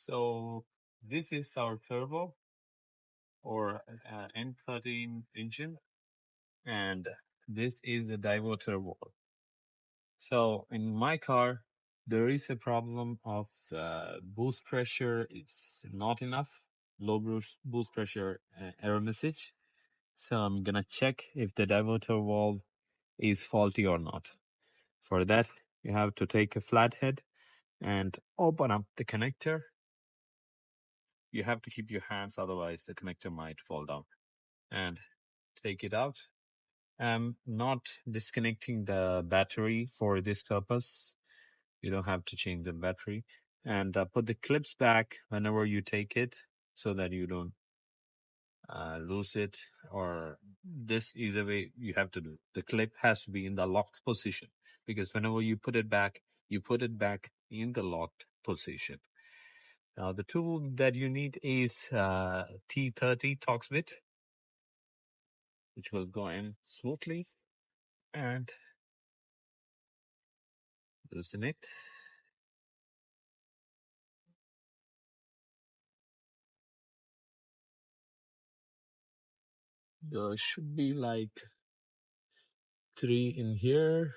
So this is our turbo or N13 engine, and this is the diverter valve. So in my car, there is a problem of boost pressure is not enough, low boost pressure error message. So I'm gonna check if the diverter valve is faulty or not. For that, you have to take a flathead and open up the connector. You have to keep your hands, otherwise the connector might fall down. And take it out. I'm not disconnecting the battery for this purpose. You don't have to change the battery. And put the clips back whenever you take it so that you don't lose it, or this is the way you have to do. The clip has to be in the locked position, because whenever you put it back in the locked position. Now the tool that you need is T30 Torx bit, which will go in smoothly, and loosen it. There should be like 3 in here.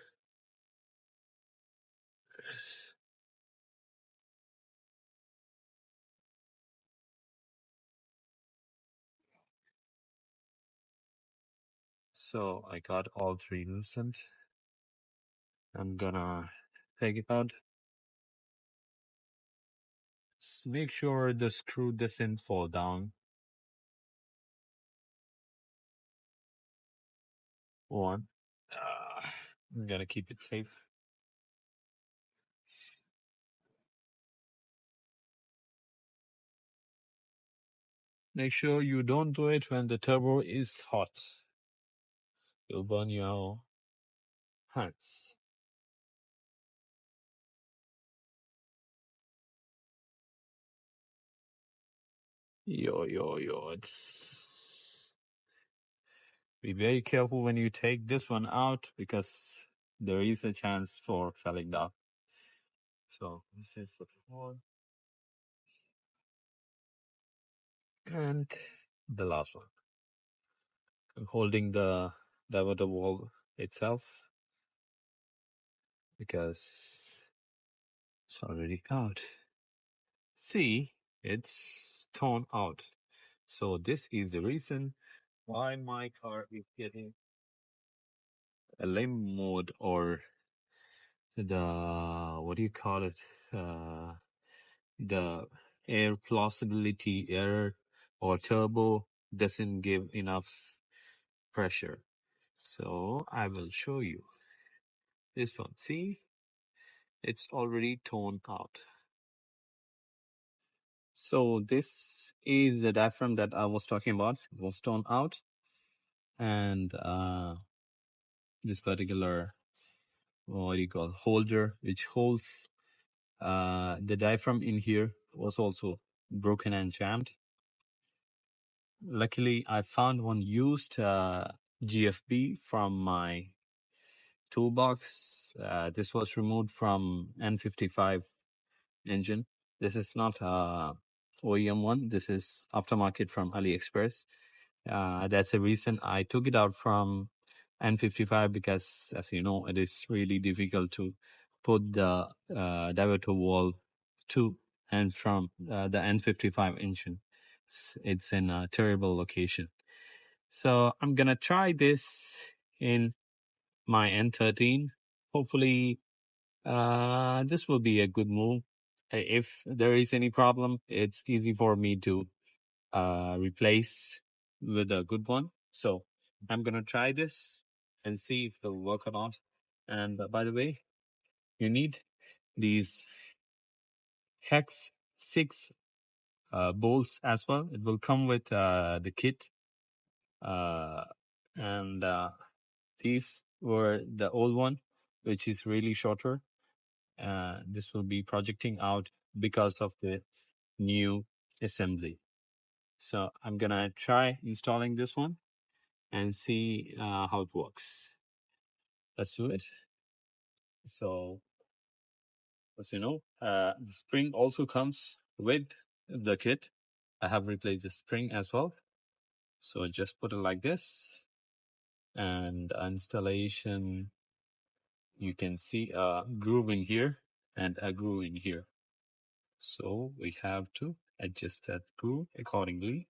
So I got all 3 loosened. I'm gonna take it out. Make sure the screw doesn't fall down. One. I'm gonna keep it safe. Make sure you don't do it when the turbo is hot. You'll burn your hands. It's... Be very careful when you take this one out, because there is a chance for falling down. So this is the one. And the last one. I'm holding the diverter valve itself because it's already out. See, it's torn out. So this is the reason why my car is getting a limp mode, or the, what do you call it? The air plausibility error, or turbo doesn't give enough pressure. So I will show you this one. See, it's already torn out. So this is the diaphragm that I was talking about. It was torn out, and this particular, what do you call, holder, which holds the diaphragm in here, was also broken and jammed. Luckily, I found one used GFB from my toolbox. This was removed from N55 engine. This is not a OEM one. This is aftermarket from AliExpress. That's the reason I took it out from N55, because, as you know, it is really difficult to put the diverter valve to and from the N55 engine. It's in a terrible location. So I'm gonna try this in my N13. Hopefully, this will be a good move. If there is any problem, it's easy for me to replace with a good one. So I'm gonna try this and see if it'll work or not. And by the way, you need these hex 6 bolts as well. It will come with the kit, and these were the old one, which is really shorter. This will be projecting out because of the new assembly. So I'm gonna try installing this one and see how it works. Let's do it. So, as you know, the spring also comes with the kit, I have replaced the spring as well. So just put it like this, and installation, you can see a groove in here and a groove in here. So we have to adjust that groove accordingly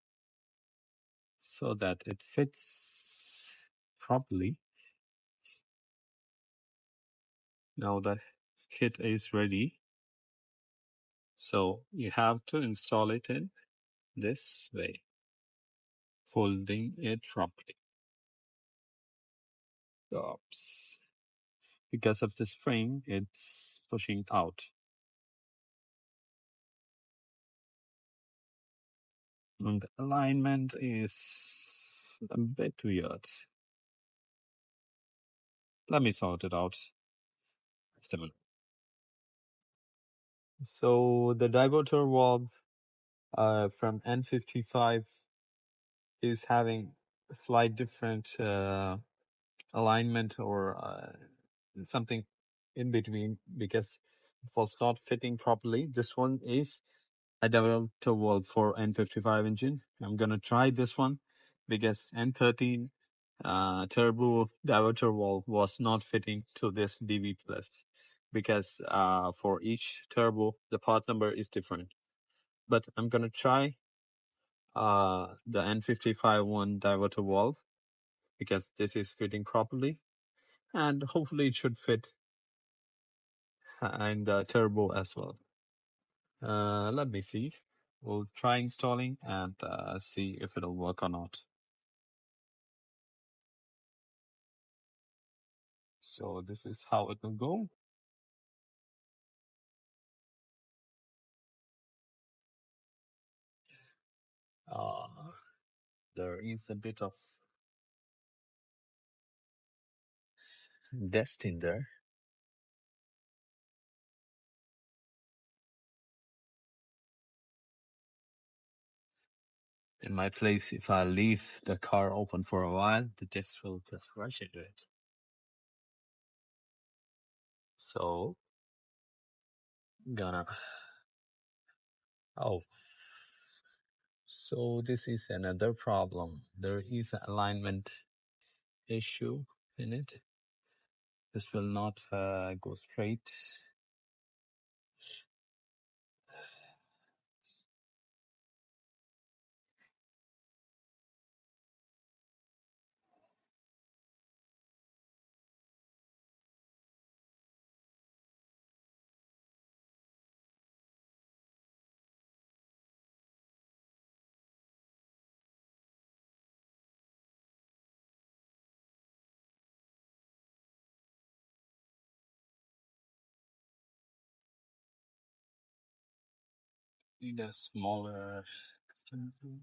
so that it fits properly. Now the kit is ready. So you have to install it in this way, folding it properly. Oops. Because of the spring, it's pushing out. And the alignment is a bit weird. Let me sort it out. Just a minute. So the diverter valve from N55 is having a slight different alignment or something in between because it was not fitting properly. This one is a diverter valve for N55 engine. I'm gonna try this one because N13 turbo diverter valve was not fitting to this DV plus because for each turbo the part number is different. But I'm gonna try the N55 one diverter valve because this is fitting properly, and hopefully it should fit in the turbo as well. Let me see. We'll try installing and see if it'll work or not. So this is how it will go. There is a bit of dust in there. In my place, if I leave the car open for a while, the dust will just rush into it. So, gonna... Oh. So this is another problem. There is an alignment issue in it. This will not go straight. Need a smaller extension.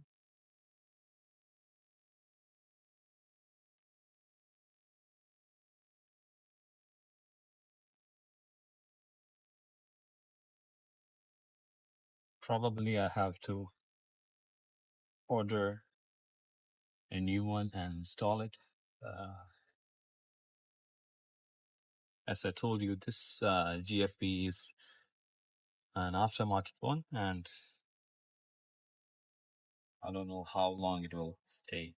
Probably I have to order a new one and install it. As I told you, this GFB is an aftermarket one, and I don't know how long it will stay.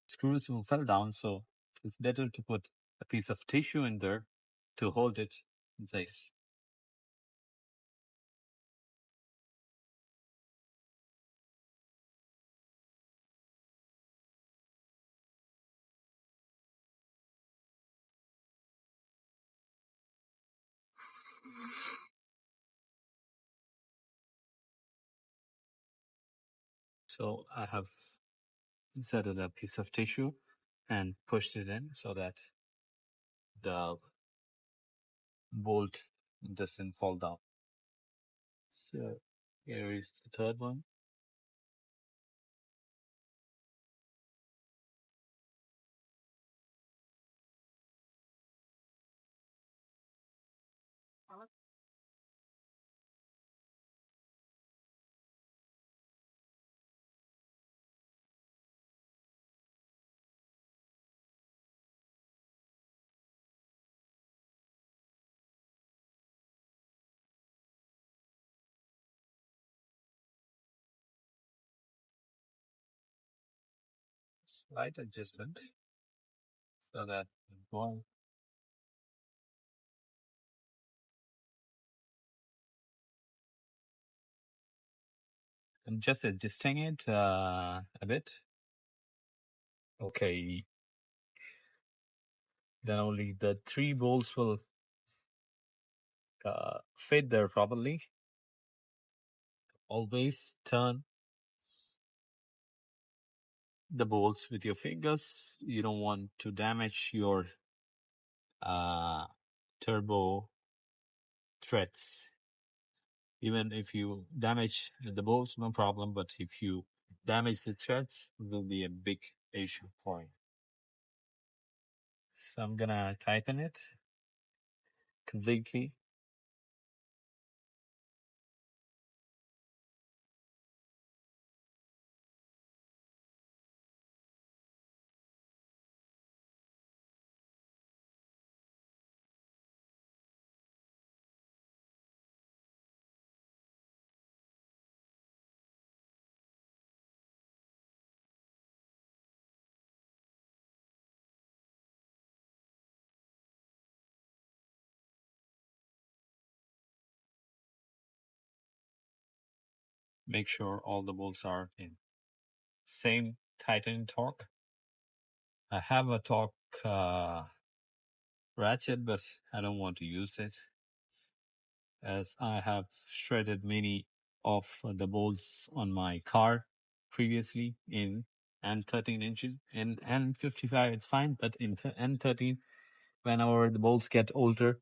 Screws fell down, so it's better to put a piece of tissue in there to hold it in place. So I have inserted a piece of tissue and pushed it in so that the bolt doesn't fall down. So here is the third one. slight adjustment so that one, I'm just adjusting it a bit. Okay, then only the 3 bolts will fit there properly. Always turn the bolts with your fingers. You don't want to damage your turbo threads. Even if you damage the bolts, no problem. But if you damage the threads, it will be a big issue for you. So I'm gonna tighten it completely. Make sure all the bolts are in same tightening torque. I have a torque ratchet, but I don't want to use it as I have shredded many of the bolts on my car previously in N13 engine. In N55 it's fine, but in N13, whenever the bolts get older,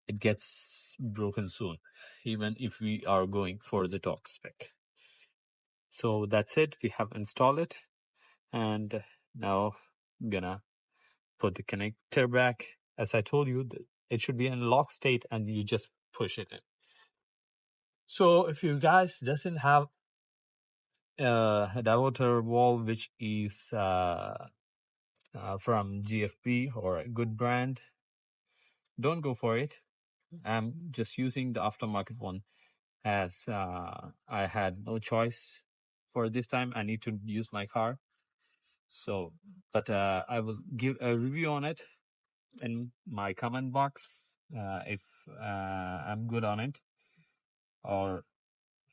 it gets broken soon, even if we are going for the torque spec. So that's it. We have installed it, and now I'm gonna put the connector back. As I told you, it should be in lock state, and you just push it in. So if you guys doesn't have a diverter valve which is from GFB or a good brand, don't go for it. I'm just using the aftermarket one as I had no choice for this time. I need to use my car. So, but I will give a review on it in my comment box if I'm good on it or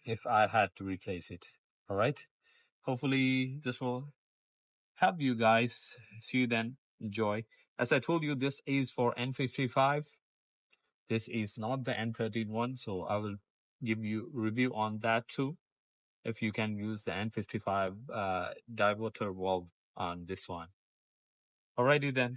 if I had to replace it. All right. Hopefully this will help you guys. See you then. Enjoy. As I told you, this is for N55. This is not the N13 one, so I will give you review on that too. If you can use the N55 diverter valve on this one. Alrighty then.